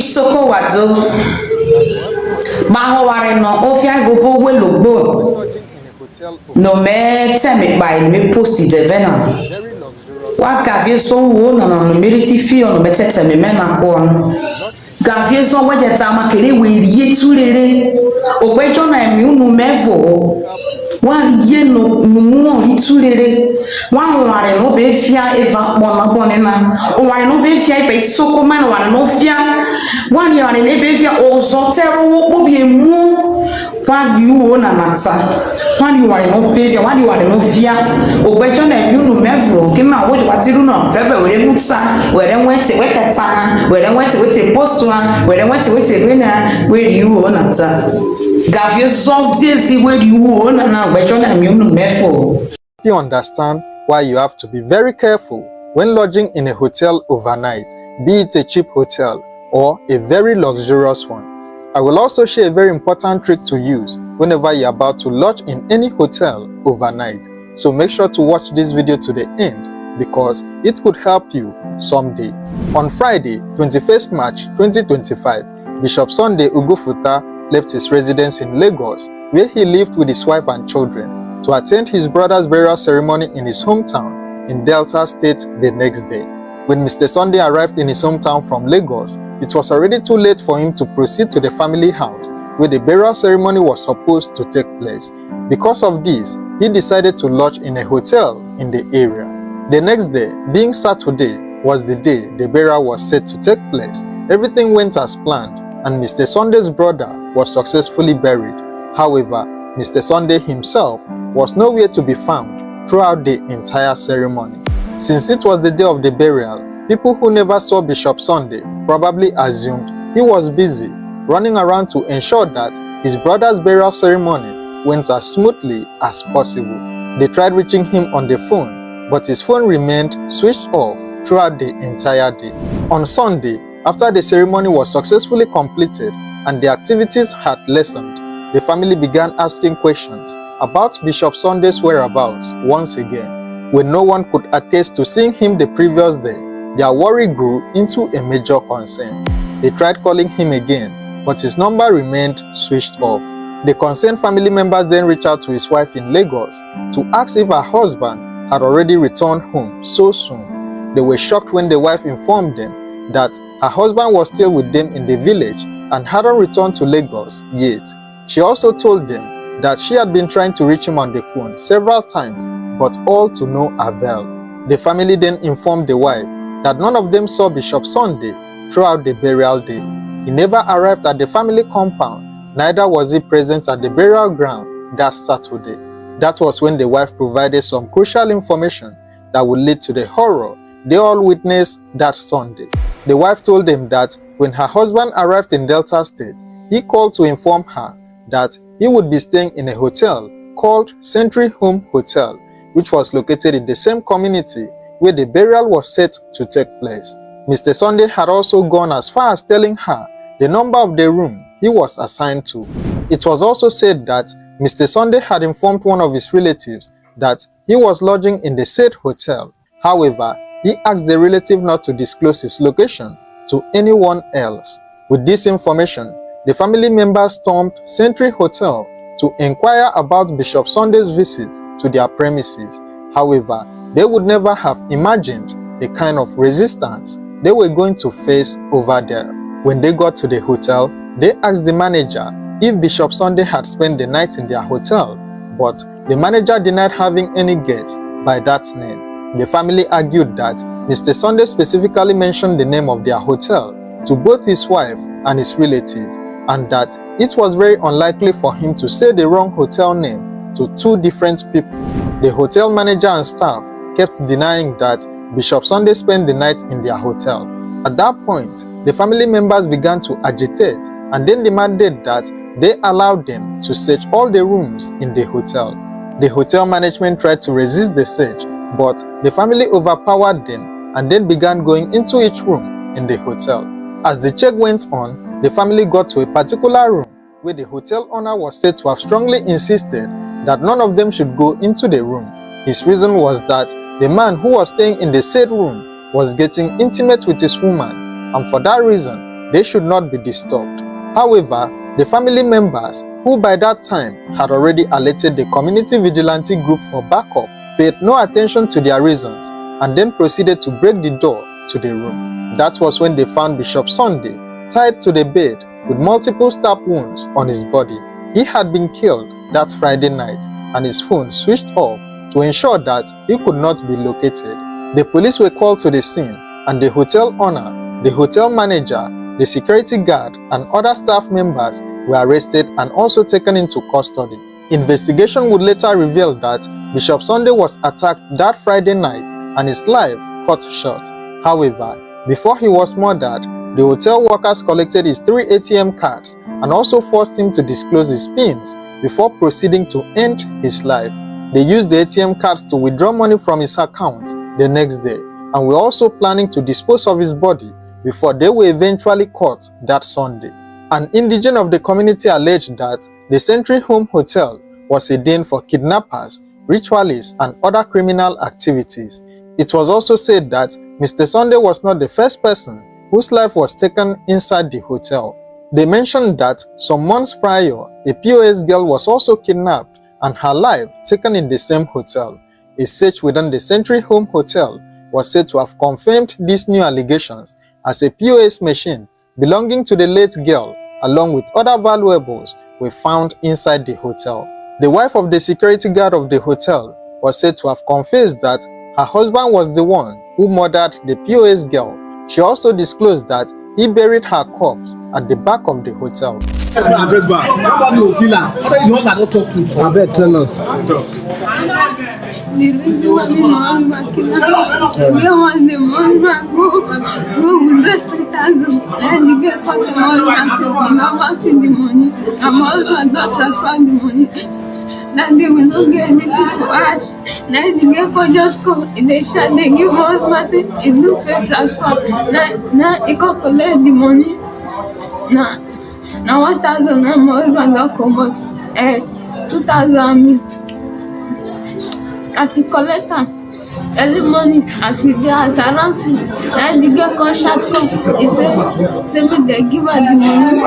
Isoko wado. Mahoware no ofia vopo welogbo. No me teme by me post it vena. Wa gavie so wo no merity fi on me tete me na ko. Gavie so waje tama kele we rie turere. Ogbejo na mi unu mevo. Wa rie no numu ri turere. Wa ware no be fia eva bona bonena. O ware no be fia ife soko man ware no fia. Wa ni ware ne be fia o zotero wo bi emu. Wa di wo na mata. Wa di ware no be fia, wa di ware no fia. Ogbejo na mi unu mevo. Ke ma wo jo patiru no fefe we mutsa, we wete ta, we wete postwa, we wete rena, we di wo na ta. Gavie so diezi we di wo na ogbejo na mi unu mevo. You understand why you have to be very careful when lodging in a hotel overnight, be it a cheap hotel or a very luxurious one. I will also share a very important trick to use whenever you're about to lodge in any hotel overnight. So make sure to watch this video to the end because it could help you someday. On Friday, 21st March 2025, Bishop Sunday Ogofatha left his residence in Lagos, where he lived with his wife and children, to attend his brother's burial ceremony in his hometown in Delta State the next day. When Mr. Sunday arrived in his hometown from Lagos, it was already too late for him to proceed to the family house where the burial ceremony was supposed to take place. Because of this, he decided to lodge in a hotel in the area. The next day, being Saturday, was the day the burial was set to take place. Everything went as planned, and Mr. Sunday's brother was successfully buried. However, Mr. Sunday himself was nowhere to be found throughout the entire ceremony. Since it was the day of the burial, people who never saw Bishop Sunday probably assumed he was busy running around to ensure that his brother's burial ceremony went as smoothly as possible. They tried reaching him on the phone, but his phone remained switched off throughout the entire day. On Sunday, after the ceremony was successfully completed and the activities had lessened, the family began asking questions about Bishop Sunday's whereabouts once again. When no one could attest to seeing him the previous day, their worry grew into a major concern. They tried calling him again, but his number remained switched off. The concerned family members then reached out to his wife in Lagos to ask if her husband had already returned home so soon. They were shocked when the wife informed them that her husband was still with them in the village and hadn't returned to Lagos yet. She also told them that she had been trying to reach him on the phone several times, but all to no avail. The family then informed the wife that none of them saw Bishop Sunday throughout the burial day. He never arrived at the family compound, neither was he present at the burial ground that Saturday. That was when the wife provided some crucial information that would lead to the horror they all witnessed that Sunday. The wife told them that when her husband arrived in Delta State, he called to inform her that he would be staying in a hotel called Century Home Hotel, which was located in the same community where the burial was set to take place. Mr. Sunday had also gone as far as telling her the number of the room he was assigned to. It was also said that Mr. Sunday had informed one of his relatives that he was lodging in the said hotel. However, he asked the relative not to disclose his location to anyone else. With this information, the family members stormed Century Hotel to inquire about Bishop Sunday's visit to their premises. However, they would never have imagined the kind of resistance they were going to face over there. When they got to the hotel, they asked the manager if Bishop Sunday had spent the night in their hotel, but the manager denied having any guests by that name. The family argued that Mr. Sunday specifically mentioned the name of their hotel to both his wife and his relative, and that it was very unlikely for him to say the wrong hotel name to two different people. The hotel manager and staff kept denying that Bishop Sunday spent the night in their hotel. At that point, the family members began to agitate and then demanded that they allowed them to search all the rooms in the hotel. The hotel management tried to resist the search, but the family overpowered them and then began going into each room in the hotel. As the check went on, the family got to a particular room where the hotel owner was said to have strongly insisted that none of them should go into the room. His reason was that the man who was staying in the said room was getting intimate with his woman, and for that reason, they should not be disturbed. However, the family members, who by that time had already alerted the community vigilante group for backup, paid no attention to their reasons and then proceeded to break the door to the room. That was when they found Bishop Sunday tied to the bed with multiple stab wounds on his body. He had been killed that Friday night and his phone switched off to ensure that he could not be located. The police were called to the scene and the hotel owner, the hotel manager, the security guard and other staff members were arrested and also taken into custody. Investigation would later reveal that Bishop Sunday was attacked that Friday night and his life cut short. However, before he was murdered, the hotel workers collected his 3 ATM cards and also forced him to disclose his pins before proceeding to end his life. They used the ATM cards to withdraw money from his account the next day and were also planning to dispose of his body before they were eventually caught that Sunday. An indigent of the community alleged that the Century Home Hotel was a den for kidnappers, ritualists, and other criminal activities. It was also said that Mr. Sunday was not the first person whose life was taken inside the hotel. They mentioned that some months prior, a POS girl was also kidnapped and her life taken in the same hotel. A search within the Century Home Hotel was said to have confirmed these new allegations, as a POS machine belonging to the late girl along with other valuables were found inside the hotel. The wife of the security guard of the hotel was said to have confessed that her husband was the one who murdered the POS girl. She also disclosed that he buried her corpse at the back of the hotel. I bet, tell us. The reason why my husband killed her, the girl was the husband go with that 3,000. And the girl called the husband said, "You never see the money. And my husband not transfer the money. That they will not get anything for us." Now the girl could just go. They said they give us money. It no fair transfer. Now he could collect the money. Now 1,000 and my husband don't come out. 2,000. As he collect early morning, as we dey as around 6, now the girl come shout come. He say make they give her the money.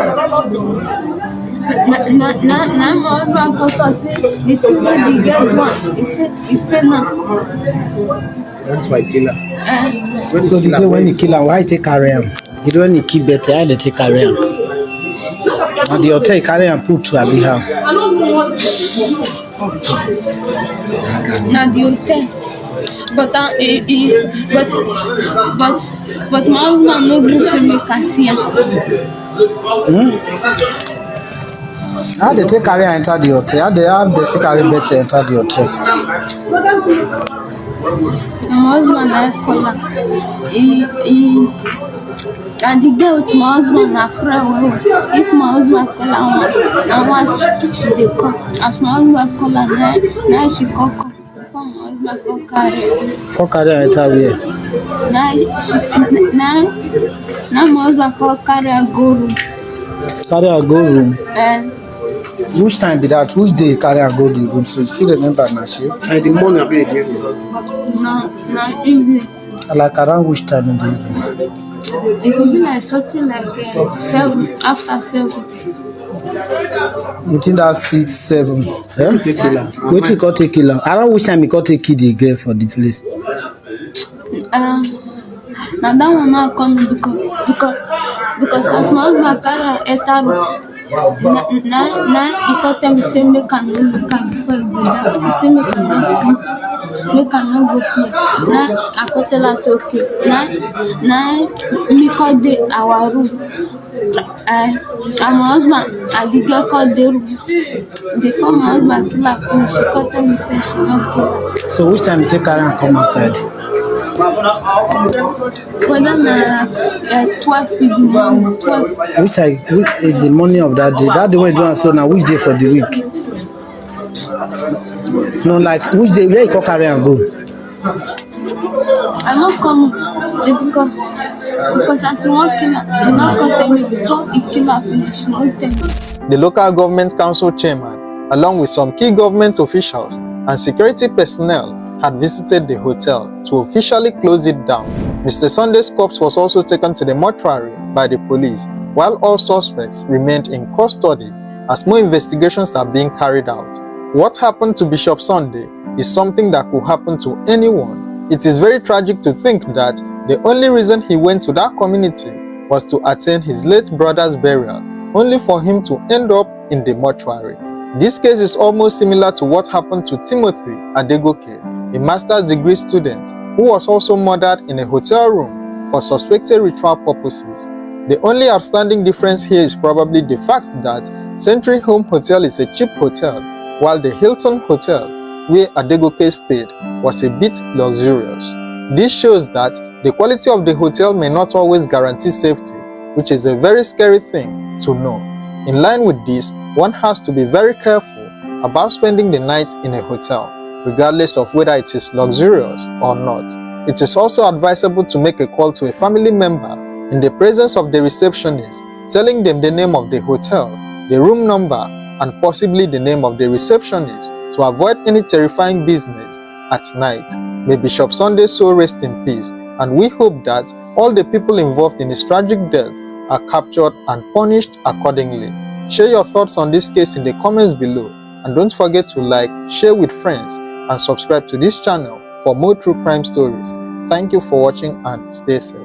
Now my husband come talk say the thing wey the girl do, he say he pay now. That's why kill her. So the day when he kill her, why he take carry am? The day when he kill better, why they take carry am? And the hotel carry am put to abi how? Na the hotel, but my husband no gree say make I see am. How they take carry am enter the hotel? How they take carry better enter the hotel? My husband na call am. And the girl with my husband na friend well. If my husband call her once she dey come. As my husband call her now she come. Before my husband Come carry am enter where? Now my husband come carry her go room. Carry her go room. Which time be that? Which day carry her go the room? So you still remember na she? And the morning I be again. Na evening. Like around which time in the evening? It will be like something like 7, after 7. Within that 6, 7. Wait till you take kill her. Around which time you take kill the girl for the place? Now that one not coming because as my husband carry enter now he thought them say make I no look at before he go down. He say make I no go fear. Now I could tell us okay. Now me call the our room. And my husband and the girl called the room. Before my husband kill her finish, she called them and say she not kill her. So which time you take her and come outside? Whether na 12 in the morning, 12. Which time? The morning of that day? That day when you do so now which day for the week? No, like which day? Where you call carry and go? I not come because as you want kill her, you not come tell me before you kill her finish. You not tell me. The local government council chairman, along with some key government officials and security personnel, had visited the hotel to officially close it down. Mr. Sunday's corpse was also taken to the mortuary by the police, while all suspects remained in custody as more investigations are being carried out. What happened to Bishop Sunday is something that could happen to anyone. It is very tragic to think that the only reason he went to that community was to attend his late brother's burial, only for him to end up in the mortuary. This case is almost similar to what happened to Timothy Adegoke, a master's degree student who was also murdered in a hotel room for suspected ritual purposes. The only outstanding difference here is probably the fact that Century Home Hotel is a cheap hotel, while the Hilton Hotel, where Adegoke stayed, was a bit luxurious. This shows that the quality of the hotel may not always guarantee safety, which is a very scary thing to know. In line with this, one has to be very careful about spending the night in a hotel, regardless of whether it is luxurious or not. It is also advisable to make a call to a family member in the presence of the receptionist, telling them the name of the hotel, the room number, and possibly the name of the receptionist to avoid any terrifying business at night. May Bishop Sunday's soul rest in peace, and we hope that all the people involved in his tragic death are captured and punished accordingly. Share your thoughts on this case in the comments below, and don't forget to like, share with friends, and subscribe to this channel for more true crime stories. Thank you for watching and stay safe.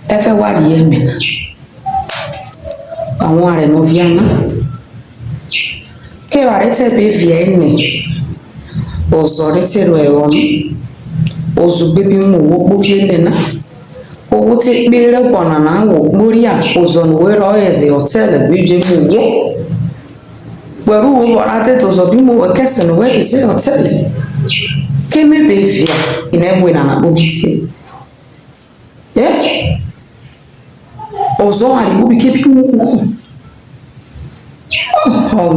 Everybody hear me now. I want to know Viana. Ke warete be Vienne. Ozorete roewomi. Ozugbebi mu wo gbogie na. Owo ti pere bona na wo gbori apozon we ro eze hotel gbeje mu wo. Weru wo borate to zo bi mu kese no we eze hotel. Ke me be via ina na bobisi. Eh? Ozo ali bubi ke bi mu wo. Oh,